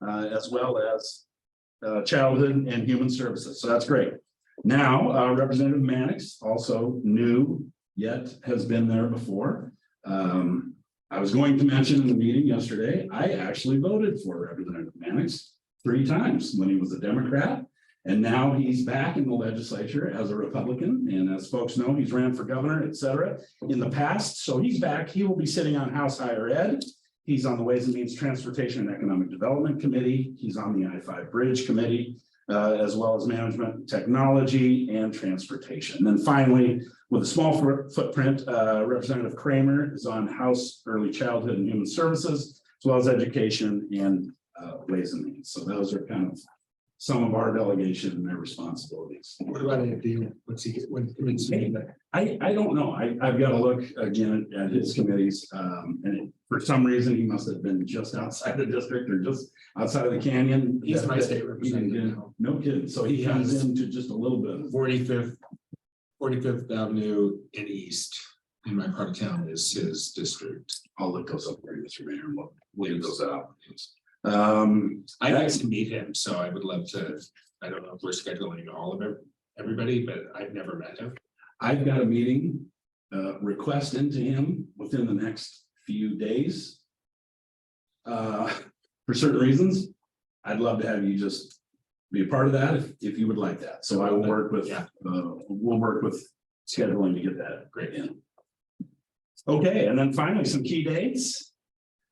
as well as childhood and human services. So that's great. Now, Representative Mannix, also new, yet has been there before. I was going to mention in the meeting yesterday, I actually voted for Representative Mannix 3 times when he was a Democrat. And now he's back in the legislature as a Republican. And as folks know, he's ran for governor, et cetera, in the past. So he's back. He will be sitting on House Higher Ed. He's on the Ways and Means Transportation and Economic Development Committee. He's on the I-5 Bridge Committee, as well as Management, Technology, and Transportation. And then finally, with a small footprint, Representative Kramer is on House Early Childhood and Human Services, as well as Education and Ways and Means. So those are kind of some of our delegation and their responsibilities. What about Andy? What's he? I don't know. I've got to look again at his committees. And for some reason, he must have been just outside the district or just outside of the canyon. He's my state representative now. No kidding. So he comes into just a little bit. 45th Avenue and East in my part of town is his district. I'll look those up for you, Mr. Mayor, and we'll leave those out. I'd like to meet him, so I would love to. I don't know if we're scheduling all of everybody, but I've never met him. I've got a meeting request into him within the next few days. For certain reasons, I'd love to have you just be a part of that if you would like that. So I will work with, we'll work with scheduling to get that great in. Okay, and then finally, some key dates.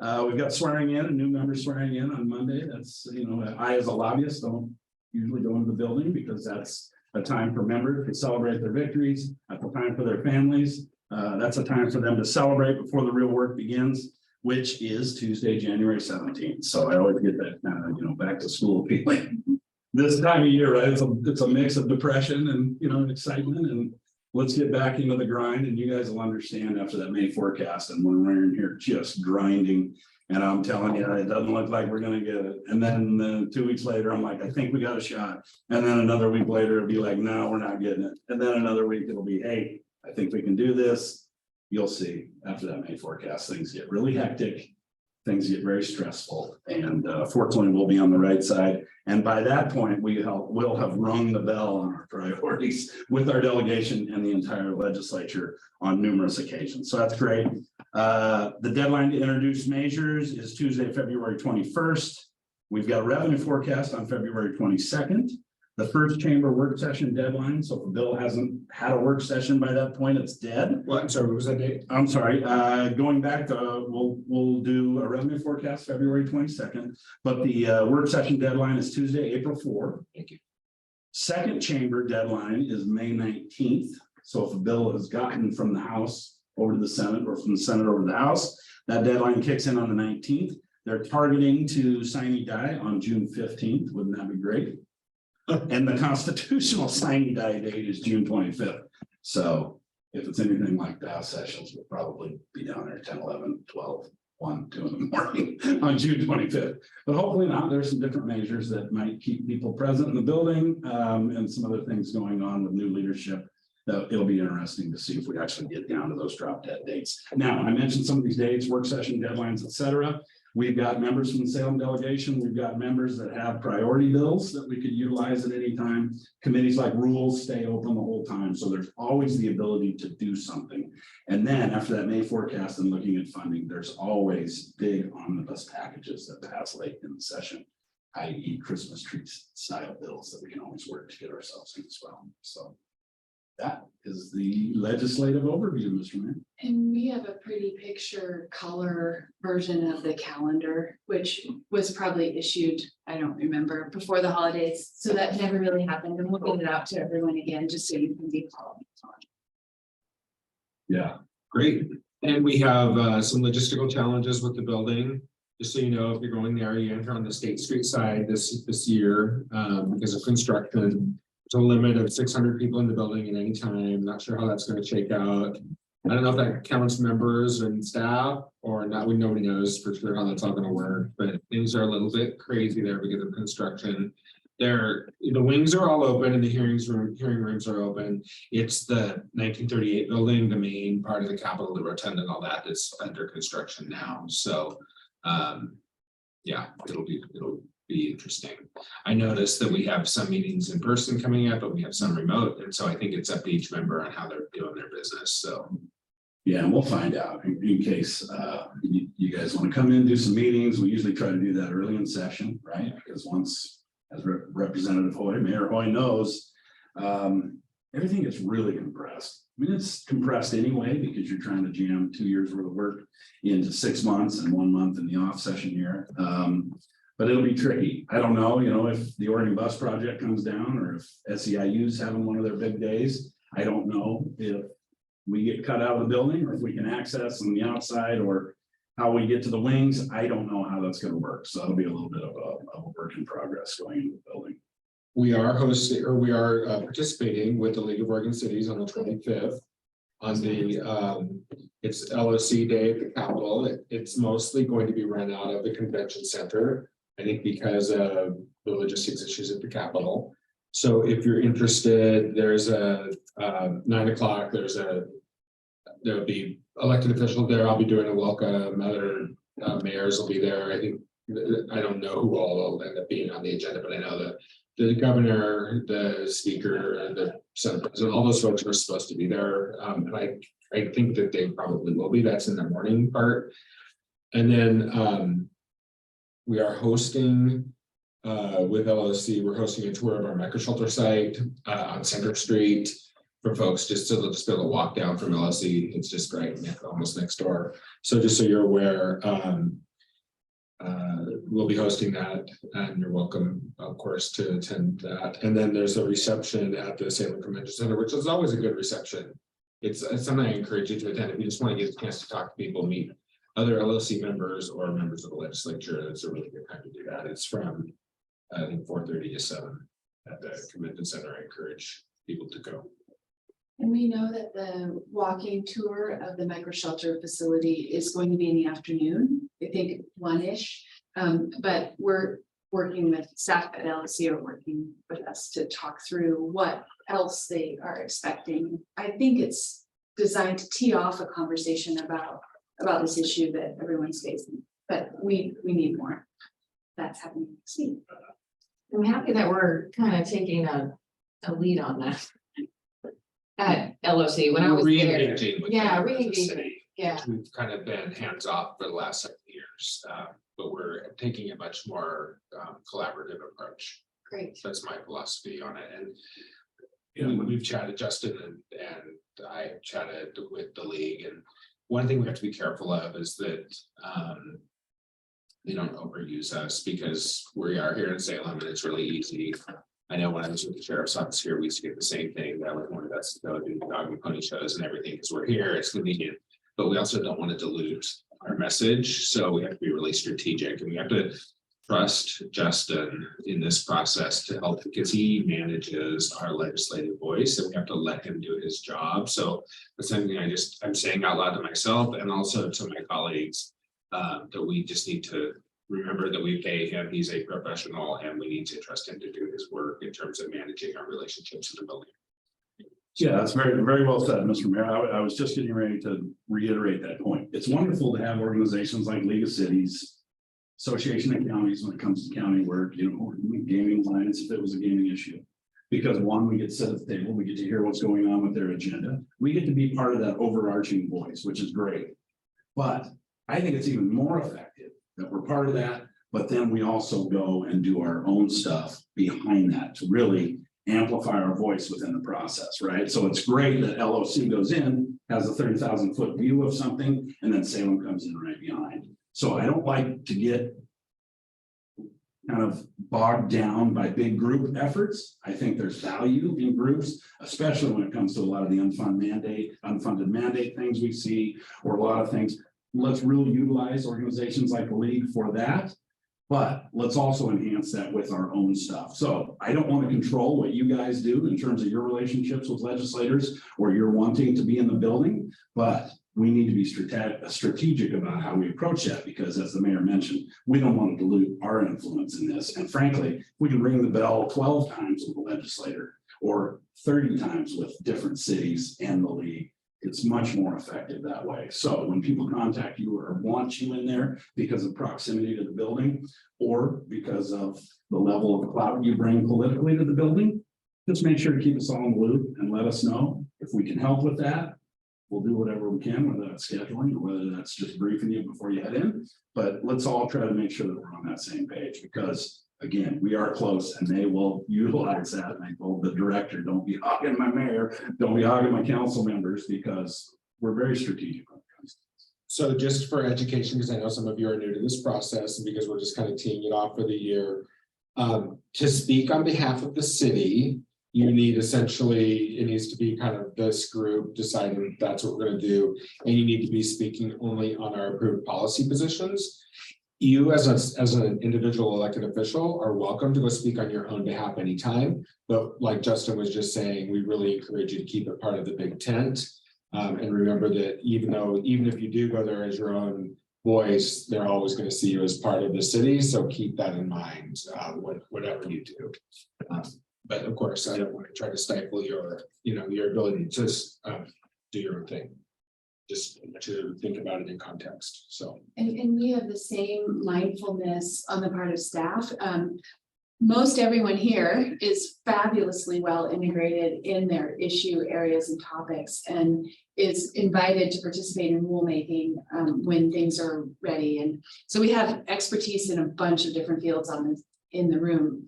We've got swearing in, a new member swearing in on Monday. That's, you know, I as a lobbyist don't usually go into the building because that's a time for members to celebrate their victories, that's a time for their families. That's a time for them to celebrate before the real work begins, which is Tuesday, January 17th. So I always get that kind of, you know, back to school feeling. This time of year, right? It's a mix of depression and, you know, excitement, and let's get back into the grind. And you guys will understand after that May forecast and when we're in here just grinding. And I'm telling you, it doesn't look like we're going to get it. And then 2 weeks later, I'm like, I think we got a shot. And then another week later, it'll be like, no, we're not getting it. And then another week, it'll be, hey, I think we can do this. You'll see after that May forecast, things get really hectic. Things get very stressful. And fortunately, we'll be on the right side. And by that point, we'll have rung the bell on our priorities with our delegation and the entire legislature on numerous occasions. So that's great. The deadline to introduce measures is Tuesday, February 21st. We've got a revenue forecast on February 22nd. The first chamber work session deadline. So if a bill hasn't had a work session by that point, it's dead. What? I'm sorry, what was that date? I'm sorry, going back to, we'll do a revenue forecast February 22nd, but the work session deadline is Tuesday, April 4. Thank you. Second chamber deadline is May 19th. So if a bill has gotten from the House over to the Senate or from the Senate over to the House, that deadline kicks in on the 19th. They're targeting to sine die on June 15th. Wouldn't that be great? And the constitutional sine die date is June 25th. So if it's anything like the House sessions, we'll probably be down there 10, 11, 12, 1, 2 in the morning on June 25th. But hopefully not. There's some different measures that might keep people present in the building and some other things going on with new leadership. It'll be interesting to see if we actually get down to those drop dead dates. Now, I mentioned some of these dates, work session deadlines, et cetera. We've got members from the Salem delegation. We've got members that have priority bills that we could utilize at any time. Committees like rules stay open the whole time. So there's always the ability to do something. And then after that May forecast and looking at funding, there's always big omnibus packages that pass late in the session, i.e. Christmas tree style bills that we can always work to get ourselves in as well. So that is the legislative overview, Mr. Mayor. And we have a pretty picture color version of the calendar, which was probably issued, I don't remember, before the holidays. So that never really happened. And we'll get it out to everyone again, just so you can be following on. Yeah. Great. And we have some logistical challenges with the building. Just so you know, if you're going there, you enter on the State Street side this year because of construction. There's a limit of 600 people in the building at any time. Not sure how that's going to shake out. I don't know if that counts members and staff or not. Nobody knows for sure how that's all going to work, but things are a little bit crazy there because of construction. The wings are all open and the hearing rooms are open. It's the 1938 building, the main part of the Capitol, the rotunda and all that is under construction now. So yeah, it'll be be interesting. I noticed that we have some meetings in person coming up, but we have some remote, and so I think it's up to each member on how they're doing their business, so. Yeah, and we'll find out in case you guys want to come in, do some meetings. We usually try to do that early in session, right? Because once, as Representative Hoy, Mayor Hoy knows, everything gets really compressed. I mean, it's compressed anyway, because you're trying to jam 2 years worth of work into 6 months and 1 month in the off session here. But it'll be tricky. I don't know, if the Oregon Bus Project comes down or if SEIU's having one of their big days. I don't know if we get cut out of the building or if we can access on the outside or how we get to the wings. I don't know how that's going to work. So that'll be a little bit of a work in progress going into the building. We are hosting, or we are participating with the League of Oregon Cities on the 25th. On the, it's LOC Day at the Capitol. It's mostly going to be run out of the convention center. I think because of the logistics issues at the Capitol. So if you're interested, there's a 9 o'clock, there'll be elected officials there. I'll be doing a welcome. Other mayors will be there. I think, I don't know who all will end up being on the agenda, but I know that the governor, the speaker, and the senate president, all those folks are supposed to be there. And I think that they probably will be. That's in the morning part. And then we are hosting with LOC, we're hosting a tour of our microshelter site on Center Street for folks just to be able to walk down from LOC. It's just right almost next door. So just so you're aware, we'll be hosting that, and you're welcome, of course, to attend that. And then there's a reception at the Salem Convention Center, which is always a good reception. It's something I encourage you to attend if you just want to get a chance to talk to people, meet other LOC members or members of the legislature. It's a really good time to do that. It's from I think 4:30 to 7 at the convention center. I encourage people to go. And we know that the walking tour of the microshelter facility is going to be in the afternoon, I think 1-ish. But we're working with staff at LSC are working with us to talk through what else they are expecting. I think it's designed to tee off a conversation about this issue that everyone's facing, but we need more. That's happening next week. I'm happy that we're kind of taking a lead on that. At LOC, when I was there, Re-engaging with yeah, them as a re-engaging, city. yeah, We've kind of been hands off for the last several years, but we're taking a much more collaborative approach. great. That's my philosophy on it. And we've chatted, Justin and I chatted with the league, and one thing we have to be careful of is that they don't overuse us, because we are here in Salem and it's really easy. I know when I was with the sheriff's office here, we used to get the same thing. That was one of us to go do dog and pony shows and everything, because we're here, it's convenient. But we also don't want to dilute our message. So we have to be really strategic, and we have to trust Justin in this process to help, because he manages our legislative voice, and we have to let him do his job. So that's something I'm saying out loud to myself and also to my colleagues, that we just need to remember that we pay him. He's a professional, and we need to trust him to do his work in terms of managing our relationships in the building. Yeah, that's very, very well said, Mr. Mayor. I was just getting ready to reiterate that point. It's wonderful to have organizations like League of Cities, Association of Counties when it comes to county work, gaming alliance, if it was a gaming issue. Because one, we get to sit at the table, we get to hear what's going on with their agenda. We get to be part of that overarching voice, which is great. But I think it's even more effective that we're part of that, but then we also go and do our own stuff behind that to really amplify our voice within the process, right? So it's great that LOC goes in, has a 30,000 foot view of something, and then Salem comes in right behind. So I don't like to get kind of bogged down by big group efforts. I think there's value in groups, especially when it comes to a lot of the unfunded mandate things we see, or a lot of things. Let's really utilize organizations like the League for that, but let's also enhance that with our own stuff. So I don't want to control what you guys do in terms of your relationships with legislators or you're wanting to be in the building, but we need to be strategic about how we approach that, because as the mayor mentioned, we don't want to dilute our influence in this. And frankly, if we can ring the bell 12 times with a legislator or 30 times with different cities and the League, It's much more effective that way. So when people contact you or want you in there because of proximity to the building, or because of the level of clout you bring politically to the building, just make sure to keep us all in the loop and let us know if we can help with that. We'll do whatever we can, whether that's scheduling or whether that's just briefing you before you head in. But let's all try to make sure that we're on that same page, because again, we are close and they will utilize that. And I told the director, don't be hogging my mayor, don't be hogging my council members, because we're very strategic when it comes to this. So just for education, because I know some of you are new to this process and because we're just kind of teeing it off for the year. To speak on behalf of the city, you need essentially, it needs to be kind of this group deciding that's what we're going to do. And you need to be speaking only on our approved policy positions. You as an individual elected official are welcome to go speak on your own behalf anytime. But like Justin was just saying, we really encourage you to keep it part of the big tent. And remember that even if you do go there as your own voice, they're always going to see you as part of the city. So keep that in mind, whatever you do. But of course, I don't want to try to stifle your ability to do your own thing. Just to think about it in context, so. And we have the same mindfulness on the part of staff. Most everyone here is fabulously well integrated in their issue areas and topics, and is invited to participate in rulemaking when things are ready. And so we have expertise in a bunch of different fields in the room.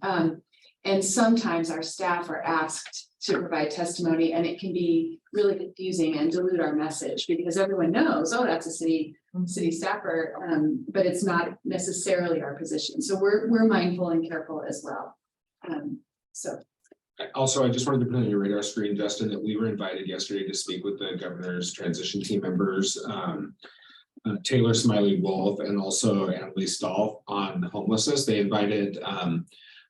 And sometimes our staff are asked to provide testimony, and it can be really confusing and dilute our message, because everyone knows, oh, that's a city staffer, but it's not necessarily our position. So we're mindful and careful as well. So. Also, I just wanted to put on your radar screen, Justin, that we were invited yesterday to speak with the governor's transition team members, Taylor Smiley Wolf and also Annalise Stahl on homelessness. They invited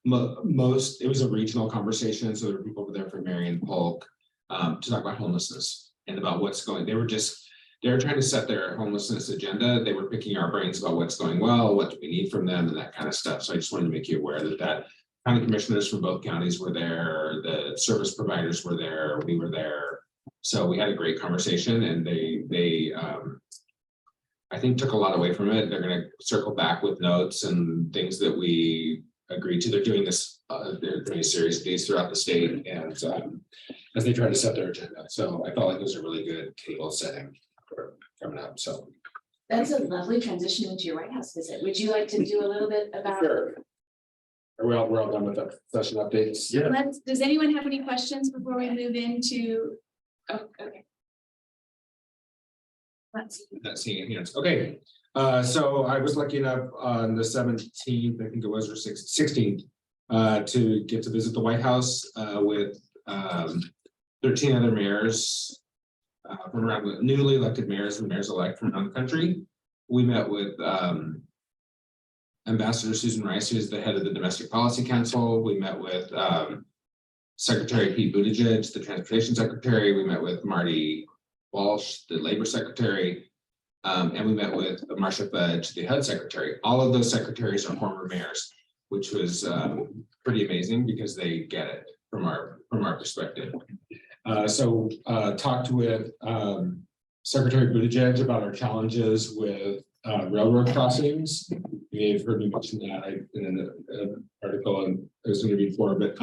it was a regional conversation, so there were people over there from Marion Polk to talk about homelessness and about what's going. They were trying to set their homelessness agenda. They were picking our brains about what's going well, what do we need from them, and that kind of stuff. So I just wanted to make you aware that county commissioners from both counties were there, the service providers were there, we were there. So we had a great conversation, and they I think took a lot away from it. They're going to circle back with notes and things that we agreed to. They're doing this, they're doing a series of these throughout the state, and as they try to set their agenda. So I felt like it was a really good table setting for coming up. So That's a lovely transition into your White House visit. Would you like to do a little bit about? sure. We're all done with the session updates. Yeah. Does anyone have any questions before we move into? Oh, okay. Let's see. Not seeing any hands. Okay. So I was lucky enough on the 17th, I think it was, or 16th, to get to visit the White House with 13 other mayors from around the newly elected mayors and mayors-elect from around the country. We met with Ambassador Susan Rice, who is the head of the Domestic Policy Council. We met with Secretary Pete Buttigieg, the Transportation Secretary. We met with Marty Walsh, the Labor Secretary. And we met with Marcia Fudge, the HUD Secretary. All of those secretaries are former mayors, which was pretty amazing because they get it from our perspective. So talked with Secretary Buttigieg about our challenges with railroad crossings. You've heard me mention that in an article I was going to read before, but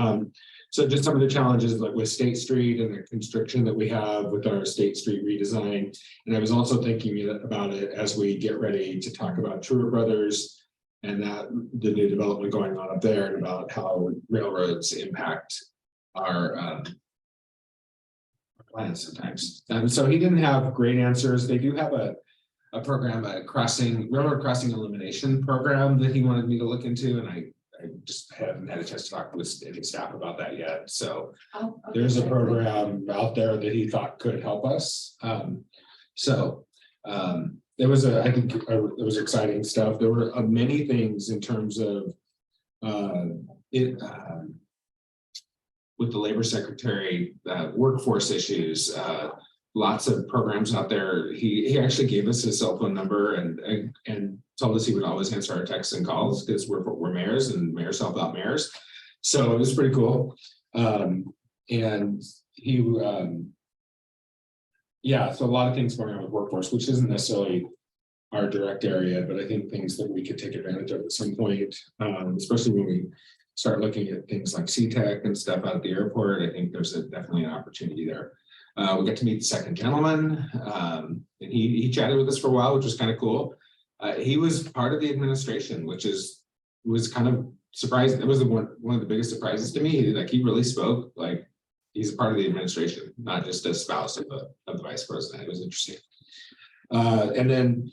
so just some of the challenges like with State Street and the constriction that we have with our State Street redesign. And I was also thinking about it as we get ready to talk about Truett Brothers and that the new development going on up there, and about how railroads impact our plans sometimes. And so he didn't have great answers. They do have a program, a railroad crossing elimination program that he wanted me to look into, and I just haven't had a chance to talk with any staff about that yet. So there's a program out there that he thought could help us. There was I think it was exciting stuff. There were many things in terms of with the labor secretary, workforce issues, lots of programs out there. He actually gave us his cell phone number and told us he would always answer our texts and calls because we're mayors and mayors help out mayors. So it was pretty cool. And he yeah, so a lot of things going on with workforce, which isn't necessarily our direct area, but I think things that we could take advantage of at some point, especially when we start looking at things like CTEC and stuff out at the airport. I think there's definitely an opportunity there. We got to meet the second gentleman, and he chatted with us for a while, which was kind of cool. He was part of the administration, which was kind of surprising. It was one of the biggest surprises to me. Like, he really spoke like he's a part of the administration, not just a spouse of the vice president. It was interesting. And then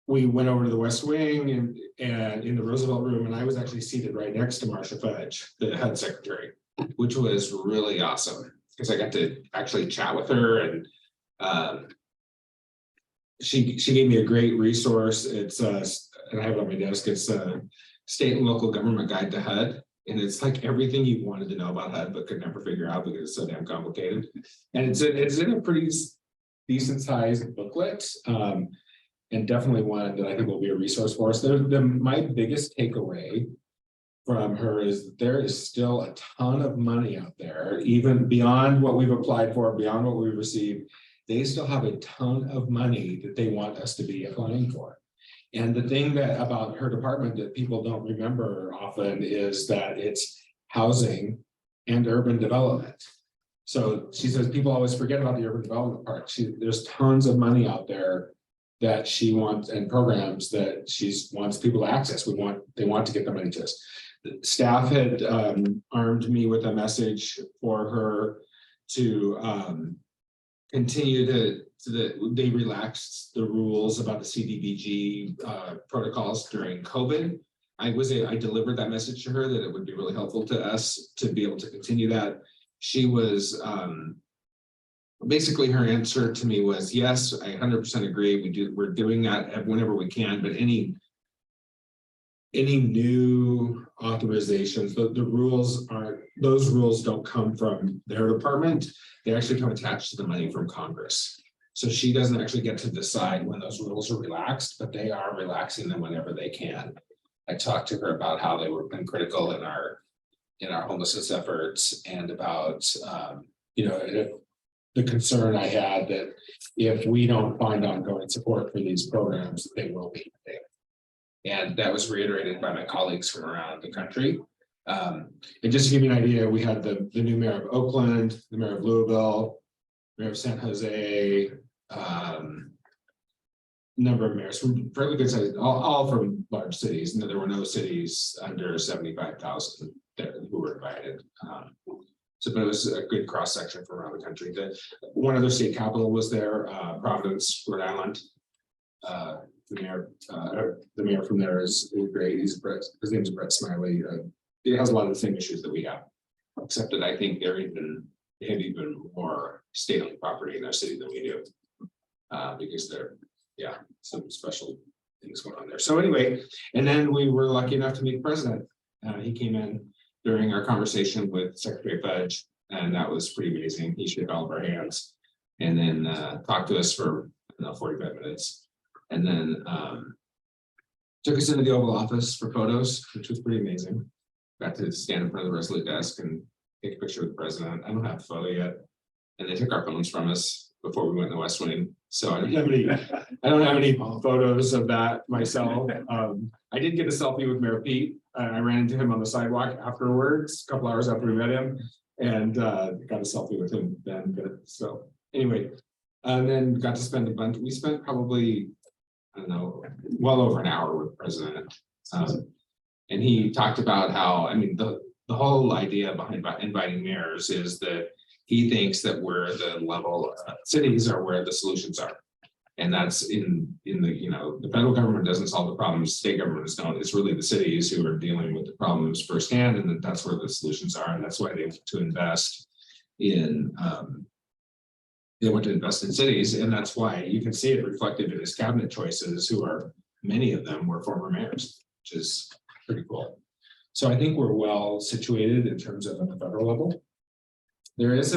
we went over to the West Wing and in the Roosevelt Room, and I was actually seated right next to Marcia Fudge, the HUD secretary, which was really awesome because I got to actually chat with her, and she gave me a great resource. It's and I have it on my desk. It's a State and Local Government Guide to HUD. And it's like everything you wanted to know about HUD, but could never figure out because it's so damn complicated. And it's in a pretty decent sized booklet. And definitely one that I think will be a resource for us. My biggest takeaway from her is that there is still a ton of money out there, even beyond what we've applied for, beyond what we've received. They still have a ton of money that they want us to be applying for. And the thing that about her department that people don't remember often is that it's housing and urban development. So she says people always forget about the urban development part. There's tons of money out there that she wants, and programs that she wants people to access. They want to get the money to us. The staff had armed me with a message for her to continue they relaxed the rules about the CDBG protocols during COVID. I delivered that message to her that it would be really helpful to us to be able to continue that. She was basically, her answer to me was, yes, I 100% agree. We're doing that whenever we can, but any new authorizations, those rules don't come from their department. They actually come attached to the money from Congress. So she doesn't actually get to decide when those rules are relaxed, but they are relaxing them whenever they can. I talked to her about how they were been critical in our homelessness efforts, and about the concern I had that if we don't find ongoing support for these programs, they will be. And that was reiterated by my colleagues from around the country. And just to give you an idea, we had the new mayor of Oakland, the mayor of Louisville, mayor of San Jose, number of mayors from fairly good size, all from large cities. And there were no cities under 75,000 who were invited. But it was a good cross section from around the country. One other state capital was there, Providence, Rhode Island. The mayor from there is great. His name is Brett Smiley. He has a lot of the same issues that we have, except that I think they have even more state-owned property in their city than we do, because some special things going on there. So anyway, and then we were lucky enough to meet the president. He came in during our conversation with Secretary Fudge, and that was pretty amazing. He shook all of our hands, and then talked to us for 45 minutes, and then took us into the Oval Office for photos, which was pretty amazing. Got to stand in front of the Resolute desk and take a picture with the president. I don't have the photo yet, and they took our phones from us before we went in the West Wing. So I don't have any photos of that myself. I did get a selfie with Mayor Pete. I ran into him on the sidewalk afterwards, a couple hours after we met him, and got a selfie with him then. So anyway, and then got to spend we spent probably, I don't know, well over an hour with the president. And he talked about how, I mean, the whole idea behind inviting mayors is that he thinks that cities are where the solutions are. And that's in the federal government doesn't solve the problems, state governments don't. It's really the cities who are dealing with the problems firsthand, and that's where the solutions are. And that's why they want to invest in cities. And that's why you can see it reflected in his cabinet choices, many of them were former mayors, which is pretty cool. So I think we're well situated in terms of at the federal level. There is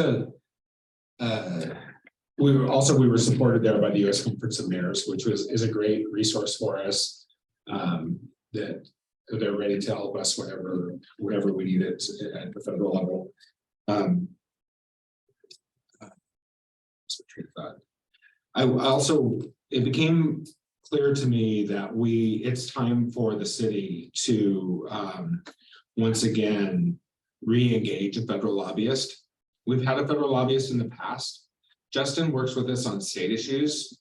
we were supported there by the U.S. Conference of Mayors, which is a great resource for us, that they're ready to help us whenever we need it at the federal level. I also, it became clear to me that it's time for the city to once again re-engage a federal lobbyist. We've had a federal lobbyist in the past. Justin works with us on state issues,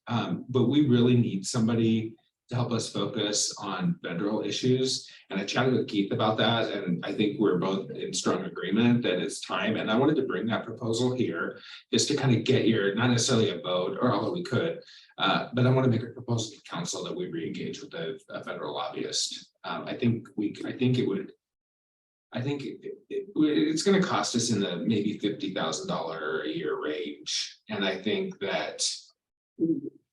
but we really need somebody to help us focus on federal issues. And I chatted with Keith about that, and I think we're both in strong agreement that it's time. And I wanted to bring that proposal here just to kind of get your, not necessarily a vote, or although we could, but I want to make a proposal to council that we re-engage with a federal lobbyist. I think it's going to cost us in the maybe $50,000 a year range. And I think that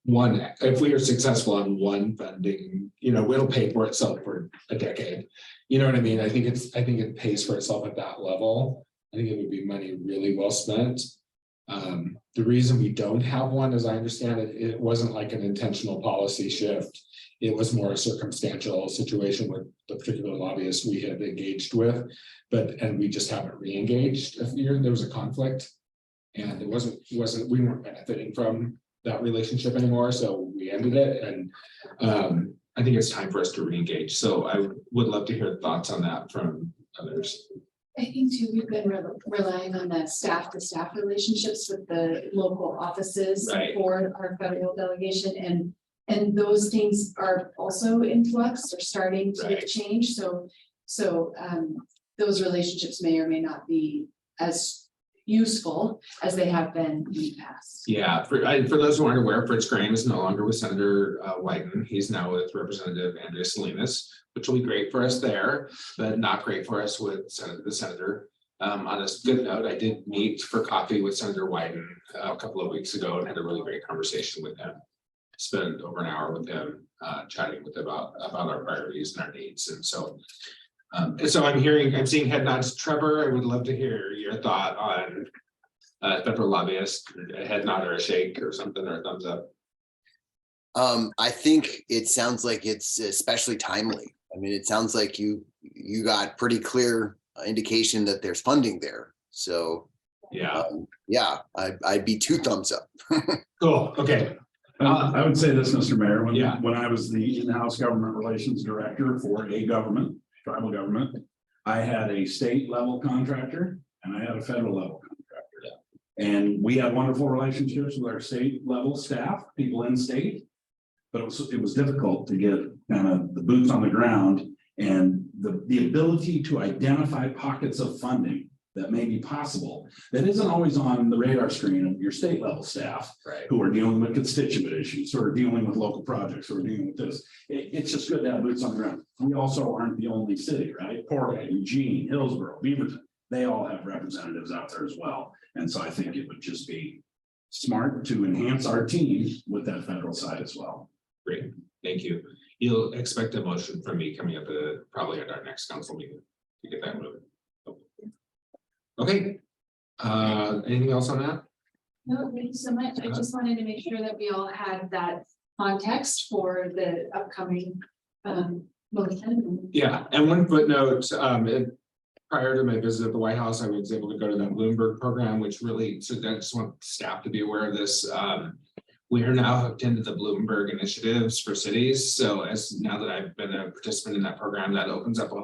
if we are successful on one funding, it'll pay for itself for a decade. You know what I mean? I think it pays for itself at that level. I think it would be money really well spent. The reason we don't have one, as I understand it, it wasn't like an intentional policy shift. It was more a circumstantial situation with the particular lobbyist we had engaged with, and we just haven't re-engaged. There was a conflict, and we weren't benefiting from that relationship anymore, so we ended it. And I think it's time for us to re-engage. So I would love to hear thoughts on that from others. I think too, we've been relying on the staff to staff relationships with the local offices Right. for our federal delegation, and those things are also in flux or starting to Right. change. So those relationships may or may not be as useful as they have been in the past. Yeah, for those who aren't aware, Fritz Graham is no longer with Senator Wyden. He's now with Representative Andrea Salinas, which will be great for us there, but not great for us with the senator. On a good note, I did meet for coffee with Senator Wyden a couple of weeks ago and had a really great conversation with him. Spent over an hour with him, chatting with him about our priorities and our needs. And so I'm seeing head nods. Trevor, I would love to hear your thought on federal lobbyist, a head nod or a shake or something, or a thumbs up. I think it sounds like it's especially timely. I mean, it sounds like you got pretty clear indication that there's funding there. So Yeah, I'd be 2 thumbs up. cool. Okay. I would say this, Mr. Mayor, Yeah. when I was the in-house government relations director for a tribal government, I had a state level contractor and I had a federal level contractor. And we had wonderful relationships with our state level staff, people in state. But it was difficult to get kind of the boots on the ground and the ability to identify pockets of funding that may be possible that isn't always on the radar screen of your state level staff, Right. who are dealing with constituent issues, or dealing with local projects, or dealing with this. It's just good to have boots on the ground. We also aren't the only city, right? Portland, Eugene, Hillsborough, Beaverton, they all have representatives out there as well. And so I think it would just be smart to enhance our team with that federal side as well. Great, thank you. You'll expect a motion from me coming up probably at our next council meeting to get that moving. Okay. Anything else on that? No, thank you so much. I just wanted to make sure that we all had that context for the upcoming motion. Yeah, and one footnote, prior to my visit at the White House, I was able to go to that Bloomberg program, which really, so I just want staff to be aware of this. We are now hooked into the Bloomberg initiatives for cities. So now that I've been a participant in that program, that opens up a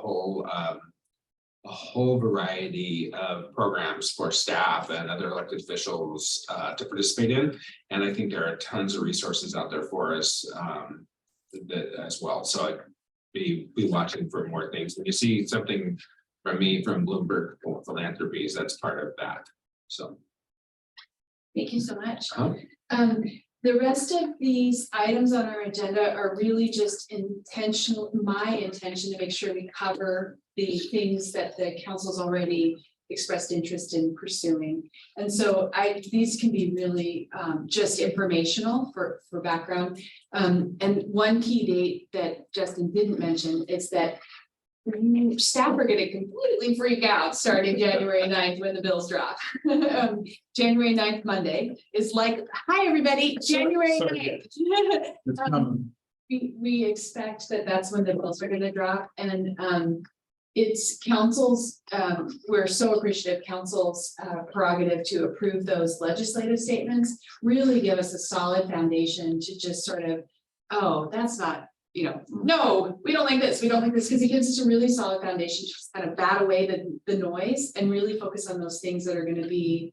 whole variety of programs for staff and other elected officials to participate in. And I think there are tons of resources out there for us as well. So I'd be watching for more things. When you see something from me from Bloomberg Philanthropies, that's part of that. So Thank you so much. The rest of these items on our agenda are really just my intention to make sure we cover the things that the council's already expressed interest in pursuing. And so these can be really just informational for background. And one key date that Justin didn't mention is that staff are gonna completely freak out starting January 9th when the bills drop. January 9th, Monday, is like, hi, everybody, January 9th. We expect that that's when the bills are gonna drop, and It's council's, we're so appreciative, council's prerogative to approve those legislative statements really give us a solid foundation to just sort of, oh, that's not, no, we don't like this, we don't like this, because it gives us a really solid foundation to just kind of bat away the noise and really focus on those things that are gonna be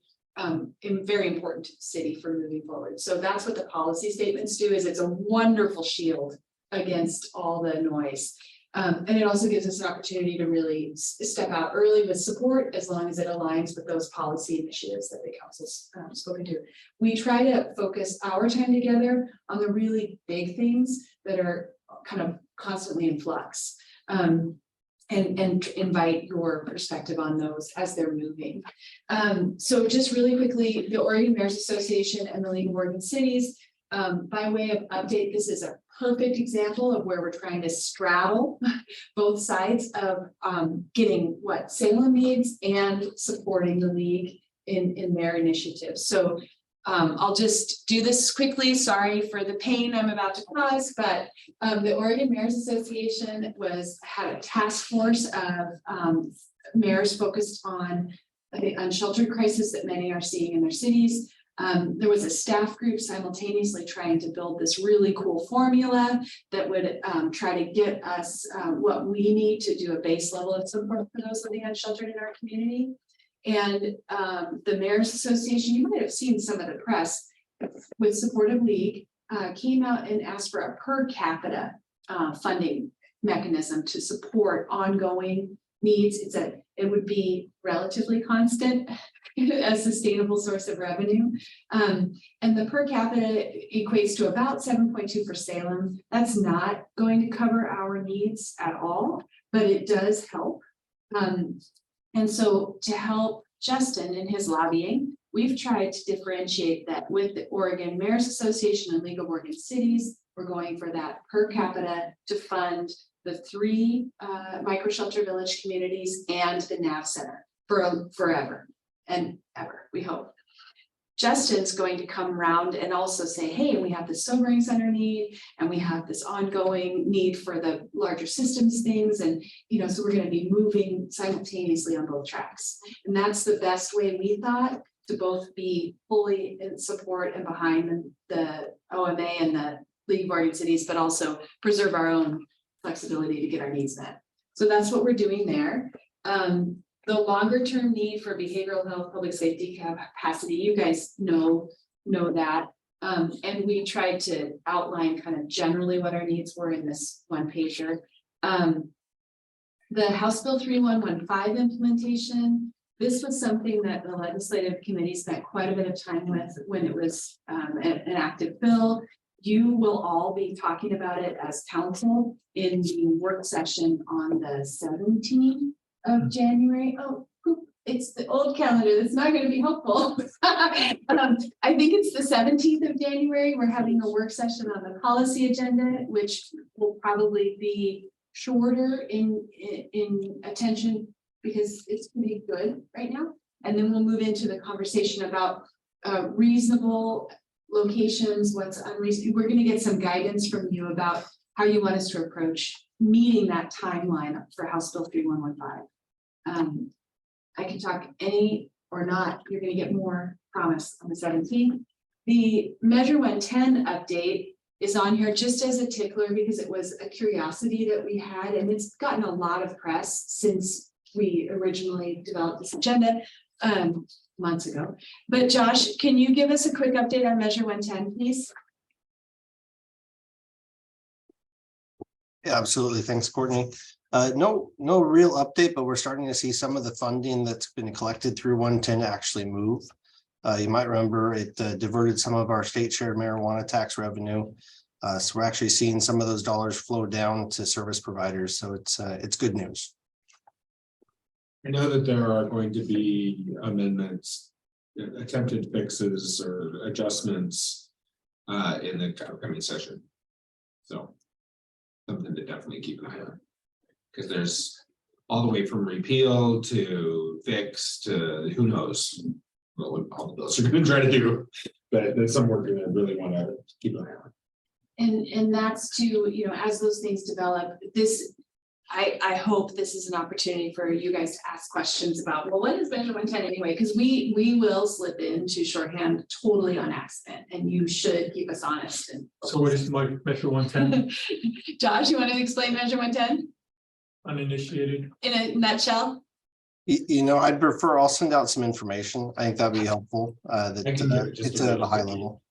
very important to the city for moving forward. So that's what the policy statements do, is it's a wonderful shield against all the noise. And it also gives us an opportunity to really step out early with support, as long as it aligns with those policy initiatives that the council's spoken to. We try to focus our time together on the really big things that are kind of constantly in flux. And invite your perspective on those as they're moving. So just really quickly, the Oregon Mayor's Association and the League of Oregon Cities, by way of update, this is a perfect example of where we're trying to straddle both sides of getting what Salem needs and supporting the league in their initiatives. So I'll just do this quickly. Sorry for the pain I'm about to cause, but the Oregon Mayor's Association had a task force of mayors focused on the unsheltered crisis that many are seeing in their cities. There was a staff group simultaneously trying to build this really cool formula that would try to get us what we need to do a base level of support for those living unsheltered in our community. And the Mayor's Association, you might have seen some of the press with Supportive League, came out and asked for a per capita funding mechanism to support ongoing needs. It would be relatively constant, a sustainable source of revenue. And the per capita equates to about 7.2 for Salem. That's not going to cover our needs at all, but it does help. And so to help Justin in his lobbying, we've tried to differentiate that with the Oregon Mayor's Association and League of Oregon Cities. We're going for that per capita to fund the 3 micro shelter village communities and the NAV Center for forever and ever, we hope. Justin's going to come around and also say, hey, we have this sobering center need, and we have this ongoing need for the larger systems things. And, so we're going to be moving simultaneously on both tracks. And that's the best way we thought to both be fully in support and behind the OMA and the League of Oregon Cities, but also preserve our own flexibility to get our needs met. So that's what we're doing there. The longer term need for behavioral health, public safety capacity, you guys know that. And we tried to outline kind of generally what our needs were in this one pager. The House Bill 3115 implementation, this was something that the legislative committee spent quite a bit of time with when it was an active bill. You will all be talking about it as council in the work session on the 17th of January. Oh, it's the old calendar. That's not going to be helpful. I think it's the 17th of January. We're having a work session on the policy agenda, which will probably be shorter in attention because it's pretty good right now. And then we'll move into the conversation about reasonable locations, what's unreasonable. We're going to get some guidance from you about how you want us to approach meeting that timeline for House Bill 3115. I can talk any or not. You're going to get more promise on the 17th. The Measure 110 update is on here just as a tickler because it was a curiosity that we had, and it's gotten a lot of press since we originally developed this agenda months ago. But Josh, can you give us a quick update on Measure 110, please? Yeah, absolutely. Thanks, Courtney. No real update, but we're starting to see some of the funding that's been collected through 110 actually move. You might remember it diverted some of our state share marijuana tax revenue. So we're actually seeing some of those dollars flow down to service providers. So it's good news. I know that there are going to be amendments, attempted fixes or adjustments in the upcoming session. So something to definitely keep an eye on. Because there's all the way from repeal to fix to who knows what all the bills are going to try to do. But there's some work that I really want to keep an eye on. And that's to, as those things develop, this I hope this is an opportunity for you guys to ask questions about, well, what is Measure 110 anyway? Because we will slip into shorthand totally on accident, and you should keep us honest. And So what is my Measure 110 Josh, you want to explain Measure 110 uninitiated? in a nutshell? You know, I'd prefer, I'll send out some information. I think that'd be helpful. That I can give it just it's a at a high little bit. level.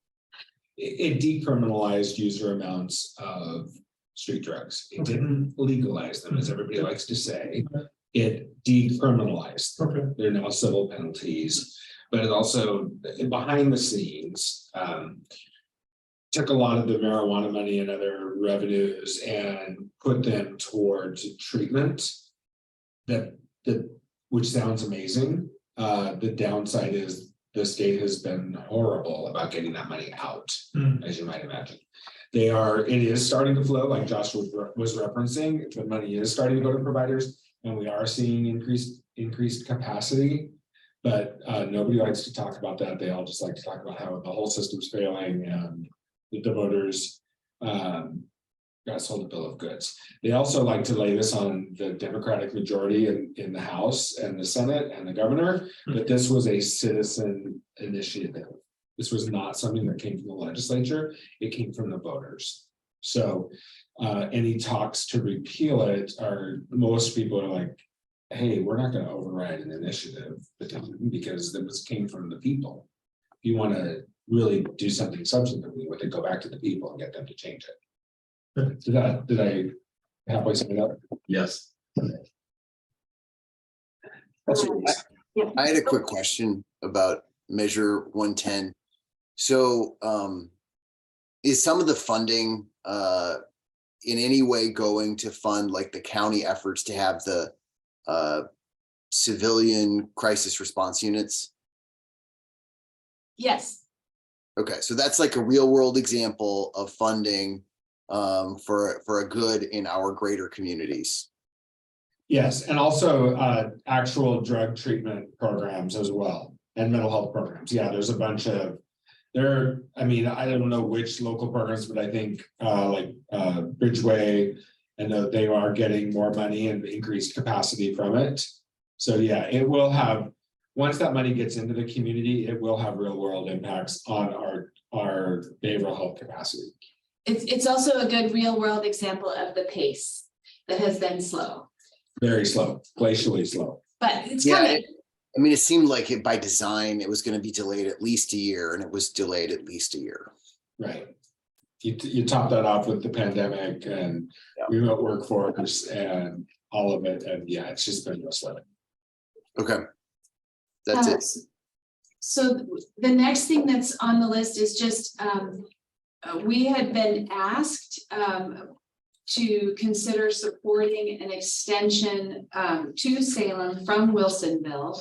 It decriminalized user amounts of street drugs. It didn't legalize them, as everybody likes to say. It decriminalized. Okay. They're now civil penalties, but it also, behind the scenes, took a lot of the marijuana money and other revenues and put them towards treatment. Which sounds amazing. The downside is the state has been horrible about getting that money out, as you might imagine. It is starting to flow, like Josh was referencing, the money is starting to go to providers, and we are seeing increased capacity. But nobody likes to talk about that. They all just like to talk about how the whole system's failing and the voters got sold a bill of goods. They also like to lay this on the Democratic majority in the House and the Senate and the governor, that this was a citizen initiative. This was not something that came from the legislature, it came from the voters. So any talks to repeal it most people are like, hey, we're not gonna override an initiative because this came from the people. If you wanna really do something substantively, we could go back to the people and get them to change it. Did I halfway sum it up? Yes. That's what it is. I had a quick question about Measure 110. So is some of the funding in any way going to fund like the county efforts to have the civilian crisis response units? Yes. Okay, so that's like a real world example of funding for a good in our greater communities. Yes, and also actual drug treatment programs as well, and mental health programs. Yeah, there's a bunch of I mean, I don't know which local programs, but I think like Bridgeway, and they are getting more money and increased capacity from it. So yeah, it will have, once that money gets into the community, it will have real world impacts on our behavioral health capacity. It's also a good real world example of the pace that has been slow, Very slow, glacially slow. but it's Yeah, coming. I mean, it seemed like it by design, it was going to be delayed at least a year, and it was delayed at least a year. Right. You top that off with the pandemic and remote workforce and all of it, and yeah, it's just been slow. Okay. That's it. So the next thing that's on the list is just, we had been asked to consider supporting an extension to Salem from Wilsonville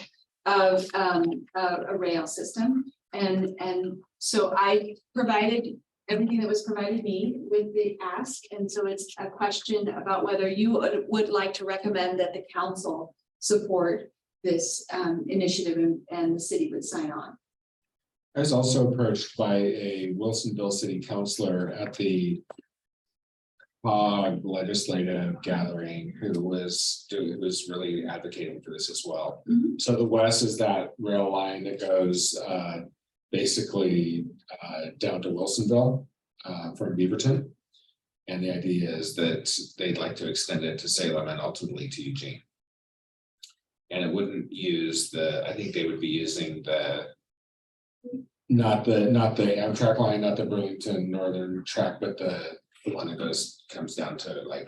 of a rail system. And so I provided everything that was provided me with the ask. And so it's a question about whether you would like to recommend that the council support this initiative and the city would sign on. I was also approached by a Wilsonville city councilor at the legislative gathering who was really advocating for this as well. Mhm. So the west is that rail line that goes basically down to Wilsonville from Beaverton. And the idea is that they'd like to extend it to Salem and ultimately to Eugene. And it wouldn't use I think they would be using not the Amtrak line, not the Burlington Northern track, but the one that comes down to like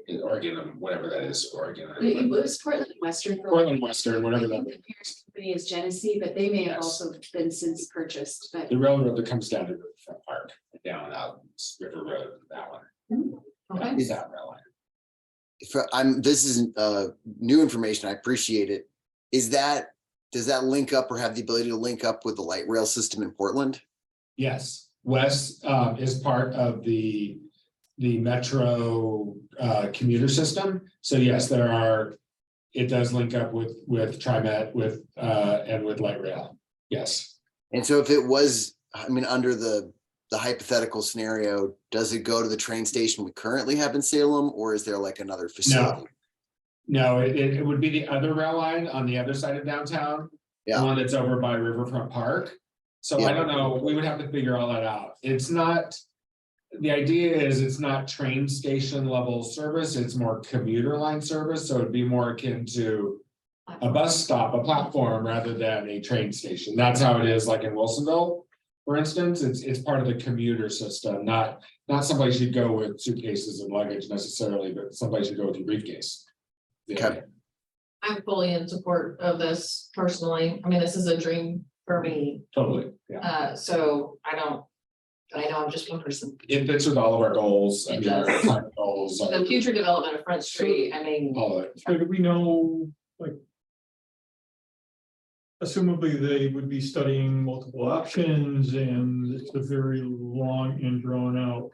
in Oregon, whatever that is, Oregon. It was Portland Western. Portland Western, whatever that The is. parent company is Genesee, but they may have Yes. also been since purchased, but. The railroad that comes down to Riverfront Park, down out River Road, that one. Okay. Is that rail line. This is new information. I appreciate it. Does that link up or have the ability to link up with the light rail system in Portland? Yes, West is part of the metro commuter system. So yes, it does link up with TriMet and with light rail. Yes. And so if it was, I mean, under the the hypothetical scenario, does it go to the train station we currently have in Salem, or is there like another facility? No, it would be the other rail line on the other side of downtown. The Yeah. one that's over by Riverfront Park. So I Yeah. don't know, we would have to figure all that out. It's not. The idea is it's not train station level service, it's more commuter line service, so it'd be more akin to. A bus stop, a platform rather than a train station. That's how it is like in Wilsonville. For instance, it's part of the commuter system, not somebody should go with suitcases and luggage necessarily, but somebody should go with your briefcase. Yeah. Okay. I'm fully in support of this personally. I mean, this is a dream for me. Totally, yeah. So I know I'm just one person. It fits with all of our goals. I It mean, our does. climate goals. our- The future development of Front Street, I mean, All of it. So do we know, like? Assumably, they would be studying multiple options and it's a very long and drawn out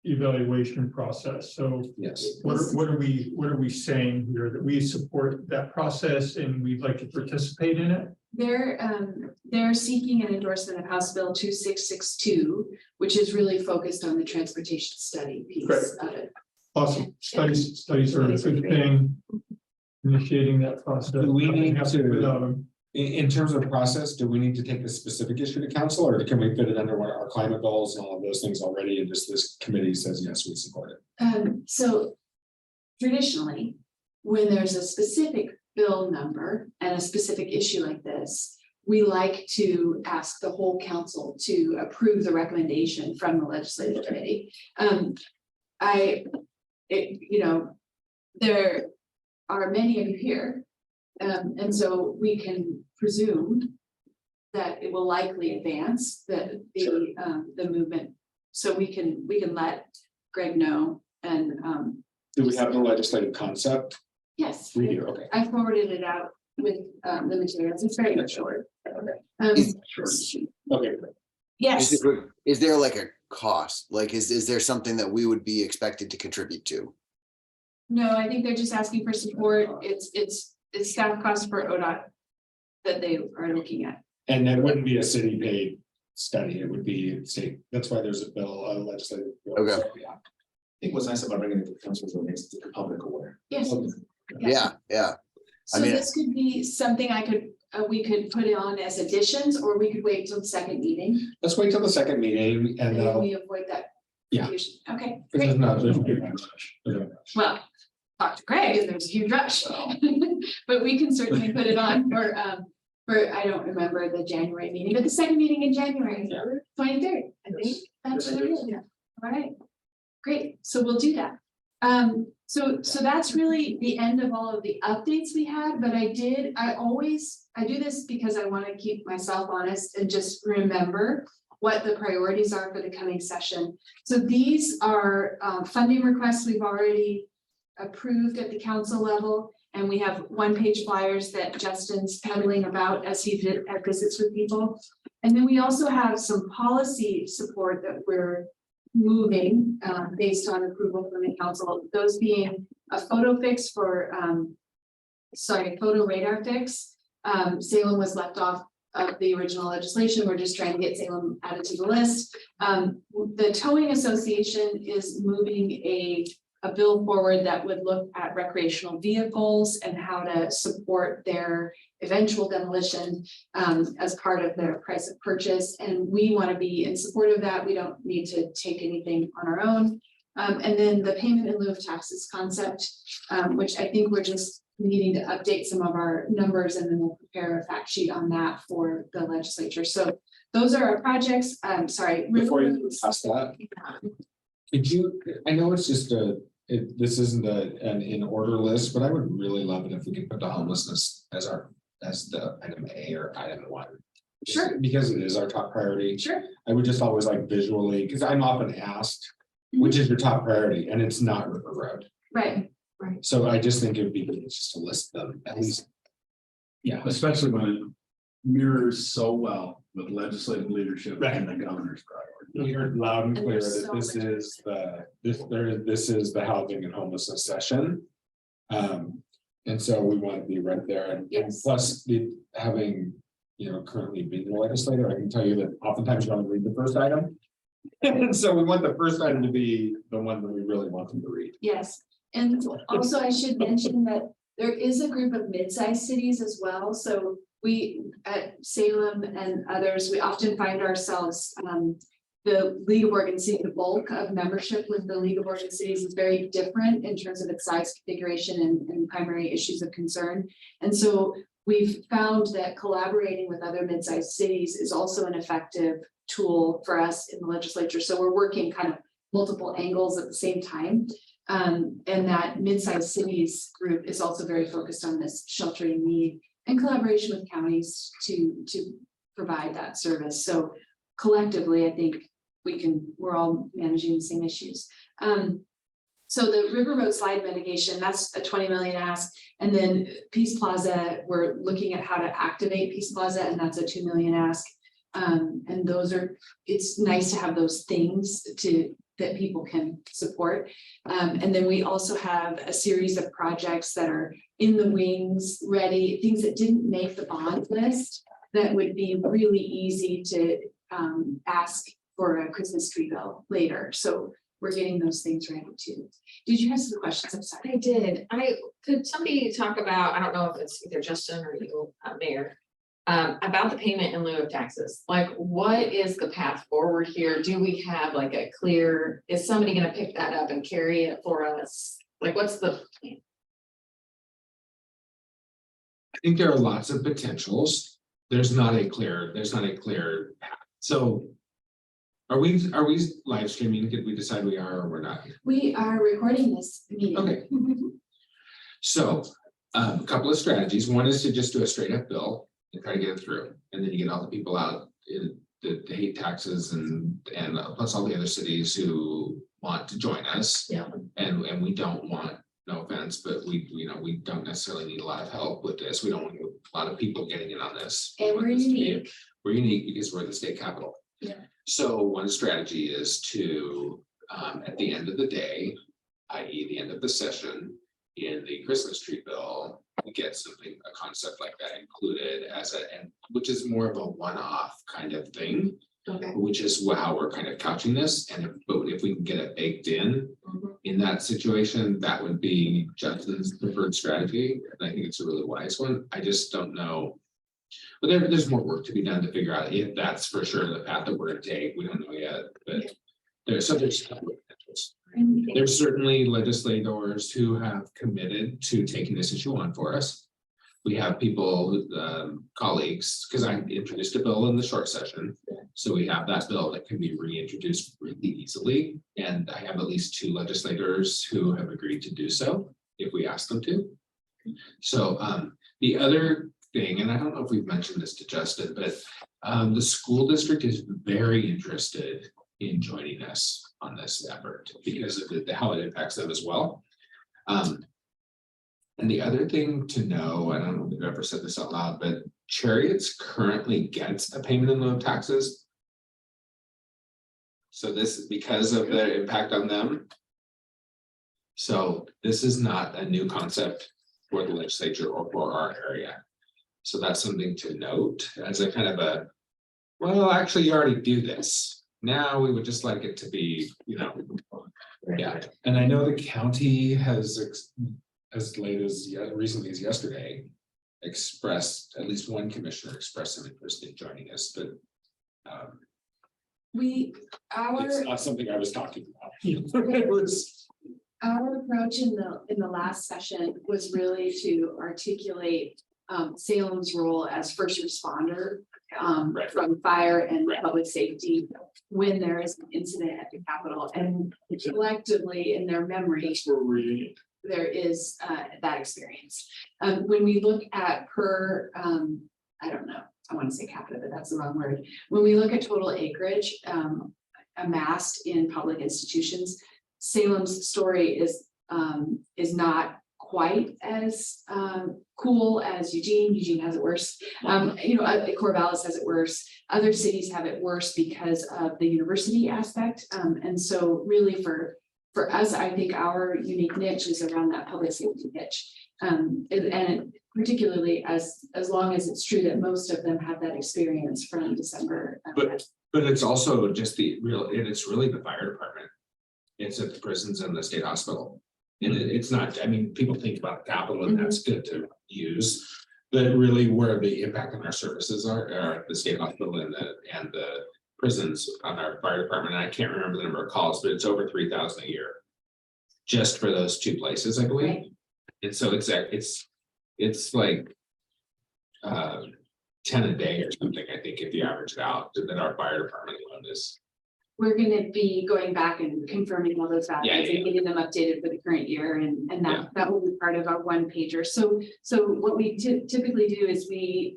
evaluation process. So Yes. what are we saying here? That we support that process and we'd like to participate in it? They're seeking an endorsement of House Bill 2662, which is really focused on the transportation study piece Right. of it. Awesome. Studies are a good thing. Initiating that process. Do we need Nothing happens to- without them. In terms of process, do we need to take this specific issue to council, or can we fit it under one of our climate goals and all of those things already, and just this committee says, yes, we support it? So traditionally, when there's a specific bill number and a specific issue like this, we like to ask the whole council to approve the recommendation from the legislative committee. There are many of you here. And so we can presume that it will likely advance the movement. So we can let Greg know and, Do we have the legislative concept? yes, We do, okay. I forwarded it out with the materials. It's very short. Okay, Yes, Is there like a cost? Like, is there something that we would be expected to contribute to? no, I think they're just asking for support. It's staff cost for ODOT that they are looking at. and that wouldn't be a city paid study, it would be state, that's why there's a bill, a legislative. bill. Okay. Yeah. I think what's nice about bringing it to the council is it makes the public aware. Yes. Yeah, yeah. So I mean- this could be something we could put it on as additions, or we could wait till the second meeting. Let's wait till the second meeting and And then then. we avoid that. Yeah. confusion. Okay, There's great. no rush. There's no rush. Well, talk to Greg and there's a huge rush. But we can certainly put it on for, I don't remember the January meeting, but the second meeting in January, 23rd, I think. That's what it is. All right. Great. So we'll do that. So that's really the end of all of the updates we had, but I do this because I want to keep myself honest and just remember what the priorities are for the coming session. So these are funding requests we've already approved at the council level, and we have one-page flyers that Justin's peddling about as he visits with people. And then we also have some policy support that we're moving based on approval from the council, those being a photo fix for photo radar fix. Salem was left off of the original legislation. We're just trying to get Salem added to the list. The Towing Association is moving a bill forward that would look at recreational vehicles and how to support their eventual demolition as part of their price of purchase. And we want to be in support of that. We don't need to take anything on our own. And then the payment in lieu of taxes concept, which I think we're just needing to update some of our numbers, and then we'll prepare a fact sheet on that for the legislature. So those are our projects. Sorry. Before you pass that, could you, I know it's just this isn't an in order list, but I would really love it if we could put the homelessness as the item A or item 1. Sure. Because it is our top priority. Sure. I would just always like visually, because I'm often asked, which is your top priority, and it's not River Road. Right. So I just think it'd be good just to list them at least. Yeah, Especially when it mirrors so well with legislative leadership and the governor's priority. we heard loud and And clear there's that so this much- is this is the housing and homelessness session. And so we want to be right there, and Yes. plus having, currently being the legislator, I can tell you that oftentimes you want to read the first item. And so we want the first item to be the one that we really want them to read. Yes, and also I should mention that there is a group of mid-sized cities as well, so we at Salem and others, we often find ourselves, the League of Oregon Cities, the bulk of membership with the League of Oregon Cities is very different in terms of its size, configuration, and primary issues of concern. And so we've found that collaborating with other mid-sized cities is also an effective tool for us in the legislature. So we're working kind of multiple angles at the same time. And that mid-sized cities group is also very focused on this sheltering need and collaboration with counties to provide that service. So collectively, I think we're all managing the same issues. So the River Road slide mitigation, that's a 20 million ask. And then Peace Plaza, we're looking at how to activate Peace Plaza, and that's a 2 million ask. And those are, it's nice to have those things that people can support. And then we also have a series of projects that are in the wings, ready, things that didn't make the bond list that would be really easy to ask for a Christmas tree bill later. So we're getting those things ready too. Did you have some questions? I'm sorry. I did. Could somebody talk about, I don't know if it's either Justin or you, Mayor, about the payment in lieu of taxes? Like, what is the path forward here? Do we have like a clear, is somebody gonna pick that up and carry it for us? Like, what's the plan? I think there are lots of potentials. There's not a clear path. So are we live streaming? Did we decide we are or we're not? We are recording this meeting. Okay. So a couple of strategies. One is to just do a straight up bill and try to get it through. And then you get all the people out that hate taxes and plus all the other cities who want to join us. Yeah. And we don't want, no offense, but we don't necessarily need a lot of help with this. We don't want a lot of people getting in on this. And we're unique. We're unique because we're the state capital. Yeah. So one strategy is to, at the end of the day, i.e. the end of the session, in the Christmas tree bill, we get something, a concept like that included and which is more of a one-off kind of thing, Okay. which is how we're kind of couching this. And if we can get it baked in that situation, that would be Justin's preferred strategy. And I think it's a really wise one. I just don't know. But there's more work to be done to figure out if that's for sure the path that we're gonna take. We don't know yet, but there's certainly legislators who have committed to taking this issue on for us. We have people, colleagues, because I introduced a bill in the short session. So we have that bill that can be reintroduced really easily. And I have at least 2 legislators who have agreed to do so if we ask them to. So the other thing, and I don't know if we've mentioned this to Justin, but the school district is very interested in joining us on this effort because of how it impacts them as well. And the other thing to know, I don't know if we've ever said this out loud, but Chariots currently gets a payment in lieu of taxes. So this is because of the impact on them. So this is not a new concept for the legislature or for our area. So that's something to note as a kind of well, actually, you already do this. Now we would just like it to be, yeah. And I know the county has, as late as recently as yesterday, Expressed, at least one commissioner expressed some interest in joining us, but it's not something I was talking about. It was. Our approach in the last session was really to articulate Salem's role as first responder Right. from fire and Right. public safety when there is an incident at the Capitol, and collectively in their memory, That's where we're. there is that experience. When we look at per, I don't know, I want to say capita, but that's the wrong word. When we look at total acreage amassed in public institutions, Salem's story is not quite as cool as Eugene. Eugene has it worse. Corvallis has it worse. Other cities have it worse because of the university aspect. And so really for us, I think our unique niche is around that public safety niche. And particularly as long as it's true that most of them have that experience from December. but But it's also just it's really the fire department. It's at the prisons and the state hospital. And it's not, I mean, people think about capital and that's good to use. But really where the impact on our services are at the state hospital and the prisons on our fire department. And I can't remember the number of calls, but it's over 3,000 a year. Just for those two places, I believe. Right. And so it's like 10 a day or something, I think, if you average it out, that our fire department alone is. We're gonna be going back and confirming all those values Yeah, and getting them updated for the current year, and that will be part of our one pager. So what we typically do is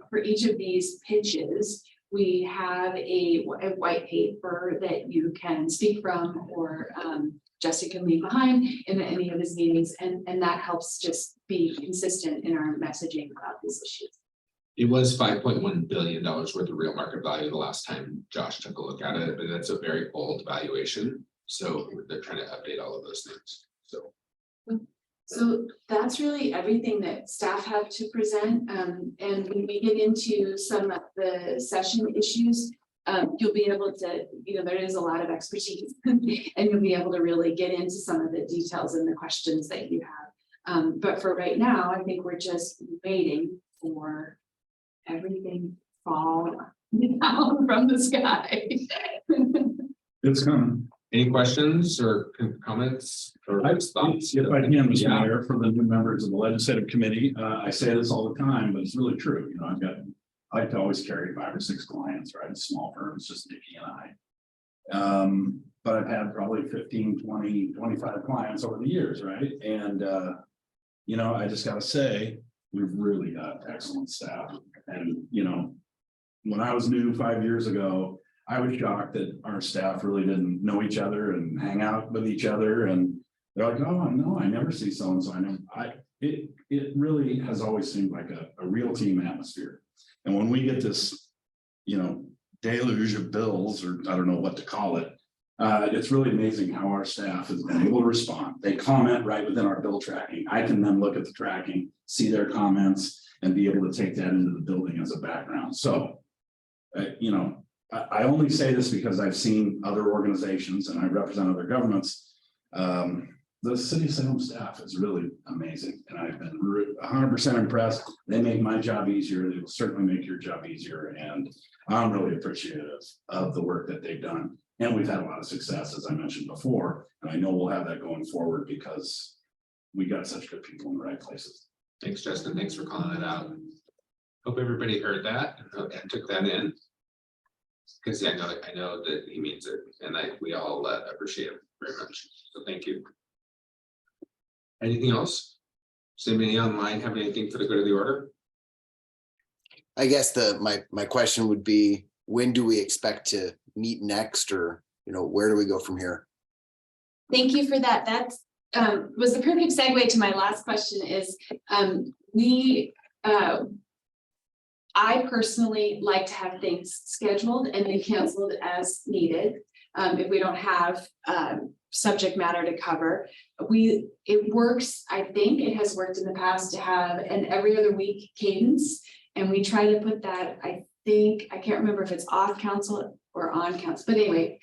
for each of these pitches, we have a white paper that you can speak from, or Jesse can leave behind in any of his meetings, and that helps just be consistent in our messaging about these issues. It was $5.1 billion worth of real market value the last time Josh took a look at it, but that's a very old valuation. So they're trying to update all of those things. So that's really everything that staff have to present. And when we get into some of the session issues, you'll be able to, there is a lot of expertise and you'll be able to really get into some of the details and the questions that you have. But for right now, I think we're just waiting for everything fall down from the sky. It's coming. Any questions or comments or thoughts? If I can, Mr. Yeah. Mayor, for the new members of the legislative committee, I say this all the time, but it's really true. I like to always carry 5 or 6 clients, right? Small firms, just Nikki and I. But I've had probably 15, 20, 25 clients over the years, right? And, I just gotta say, we've really got excellent staff. And, when I was new 5 years ago, I was shocked that our staff really didn't know each other and hang out with each other. And they're like, oh, no, I never see so-and-so. It really has always seemed like a real team atmosphere. And when we get this, deluge of bills, or I don't know what to call it, it's really amazing how our staff has been able to respond. They comment right within our bill tracking. I can then look at the tracking, see their comments, and be able to take that into the building as a background. So, I only say this because I've seen other organizations and I represent other governments. The city of Salem staff is really amazing, and I've been 100% impressed. They make my job easier. They will certainly make your job easier, and I'm really appreciative of the work that they've done. And we've had a lot of success, as I mentioned before, and I know we'll have that going forward because we got such good people in the right places. Thanks, Justin. Thanks for calling it out. Hope everybody heard that and took that in. Because I know that he means it, and we all appreciate it very much. So thank you. Anything else? Does anybody online have anything for the good of the order? I guess my question would be, when do we expect to meet next, or, where do we go from here? Thank you for that. That was the perfect segue to my last question is, I personally like to have things scheduled and then canceled as needed. If we don't have subject matter to cover, it works. I think it has worked in the past to have an every other week cadence, and we try to put that. I can't remember if it's off council or on council, but anyway,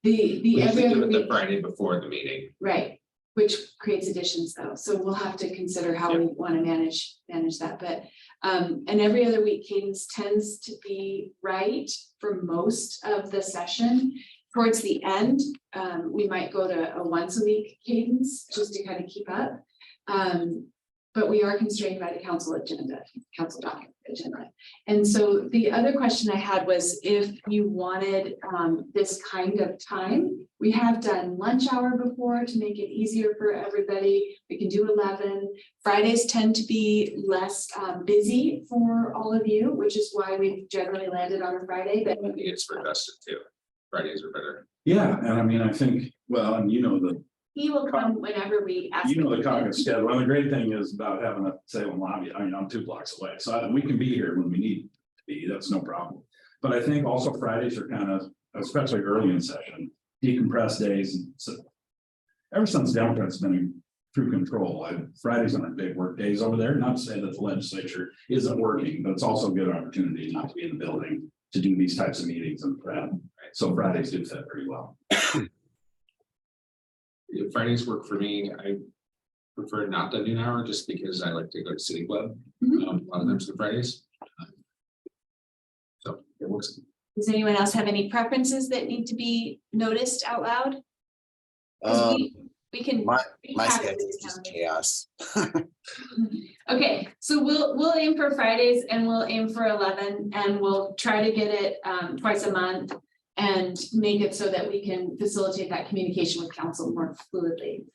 We every should other do it the week, Friday before the meeting. right? Which creates additions though, so we'll have to consider how we want to manage that. But and every other week cadence tends to be right for most of the session. Towards the end, we might go to a once a week cadence just to kind of keep up. But we are constrained by the council document agenda. And so the other question I had was if you wanted this kind of time. We have done lunch hour before to make it easier for everybody. We can do 11. Fridays tend to be less busy for all of you, which is why we've generally landed on a Friday. But I think it's for Justin too. Fridays are better. Yeah, and I think, well, and he will come whenever we ask. the caucus schedule. And the great thing is about having a Salem lobby. I'm 2 blocks away, so we can be here when we need to be. That's no problem. But I think also Fridays are kind of, especially early in session, decompressed days. And so ever since Democrats have been through control, Fridays aren't big work days over there. Not to say that the legislature isn't working, but it's also a good opportunity not to be in the building to do these types of meetings on Friday. So Fridays do fit very well. Fridays work for me. I prefer not the noon hour just because I like to go to City Club. Mhm. A lot of times on Fridays. So it works. Does anyone else have any preferences that need to be noticed out loud? 'Cause we can. My we My have it schedule with is the just calendar. chaos. Okay, so we'll aim for Fridays and we'll aim for 11 and we'll try to get it twice a month. And make it so that we can facilitate that communication with council more fluidly.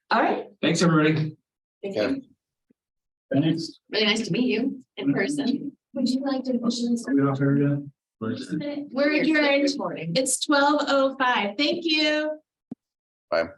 All right. Thanks, everybody. Thank Okay. you. Thanks. Really nice to meet you in person. Would you like to officially? Are we off here yet? We're adjourned. Morning. It's 12:05. Thank you. Bye.